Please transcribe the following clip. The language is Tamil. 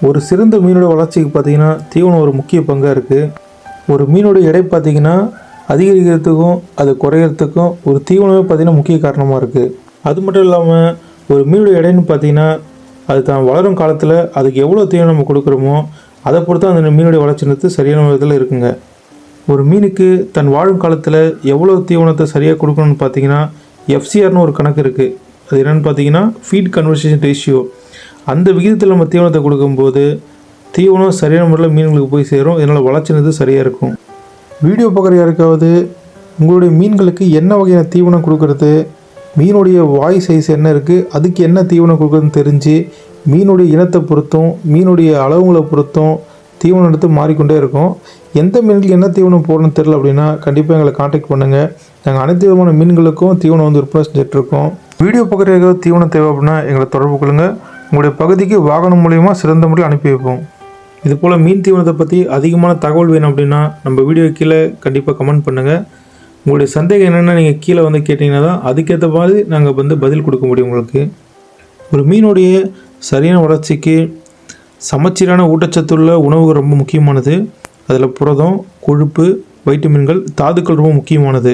ஒரு சிறந்த மீனோட வளர்ச்சிக்கு பார்த்திங்கன்னா தீவனம் ஒரு முக்கிய பங்காக இருக்குது. ஒரு மீனோட எடை பார்த்திங்கன்னா அதிகரிக்கிறதுக்கும் அது குறையிறதுக்கும் ஒரு தீவனமே பார்த்திங்கன்னா முக்கிய காரணமாக இருக்குது. அது மட்டும் இல்லாமல் ஒரு மீனோட எடைன்னு பார்த்திங்கன்னா அது தான் வளரும் காலத்தில் அதுக்கு எவ்வளோ தீவனம் நம்ம கொடுக்குறோமோ அதை பொறுத்து அந்த மீனுடைய வளர்ச்சினது சரியான விதத்தில் இருக்குங்க. ஒரு மீனுக்கு தன் வாழும் காலத்தில் எவ்வளோ தீவனத்தை சரியாக கொடுக்கணும்னு பார்த்திங்கன்னா எஃப்சிஆர்னு ஒரு கணக்கு இருக்குது. அது என்னென்னு பார்த்தீங்கன்னா ஃபீட் கன்வர்சேஷன் ரேஷியோ. அந்த விகிதத்தில் நம்ம தீவனத்தை கொடுக்கும்போது தீவனம் சரியான முறையில் மீன்களுக்கு போய் சேரும். இதனால் வளர்ச்சினது சரியாக இருக்கும். வீடியோ பார்க்குற யாருக்காவது உங்களுடைய மீன்களுக்கு என்ன வகையான தீவனம் கொடுக்குறது, மீனுடைய வாய் சைஸ் என்ன இருக்குது, அதுக்கு என்ன தீவனம் கொடுக்குறதுன்னு தெரிஞ்சு மீனுடைய இனத்தை பொறுத்தும் மீனுடைய அளவுங்களை பொறுத்தும் தீவனம் எடுத்து மாறிக்கொண்டே இருக்கும். எந்த மீன்களுக்கு என்ன தீவனம் போடணும்னு தெரியல அப்படின்னா கண்டிப்பாக எங்களை காண்டாக்ட் பண்ணுங்கள். நாங்கள் அனைத்து விதமான மீன்களுக்கும் தீவனம் விற்பனை செஞ்சிட்ருக்கோம். வீடியோ பார்க்குற தீவனம் தேவை அப்படின்னா எங்களை தொடர்பு கொள்ளுங்கள். உங்களுடைய பகுதிக்கு வாகனம் மூலயமா சிறந்த முறையில் அனுப்பி வைப்போம். இதுபோல் மீன் தீவனத்தை பற்றி அதிகமான தகவல் வேணும் அப்படின்னா நம்ம வீடியோ கீழே கண்டிப்பாக கமெண்ட் பண்ணுங்கள். உங்களுடைய சந்தேகம் என்னென்னா நீங்கள் கீழே கேட்டிங்கன்னா தான் அதுக்கேற்ற மாதிரி நாங்கள் பதில் கொடுக்க முடியும் உங்களுக்கு. ஒரு மீனுடைய சரியான வளர்ச்சிக்கு சமச்சீரான ஊட்டச்சத்துள்ள உணவு ரொம்ப முக்கியமானது. அதில் புரதம், கொழுப்பு, வைட்டமின்கள், தாதுக்கள் ரொம்ப முக்கியமானது.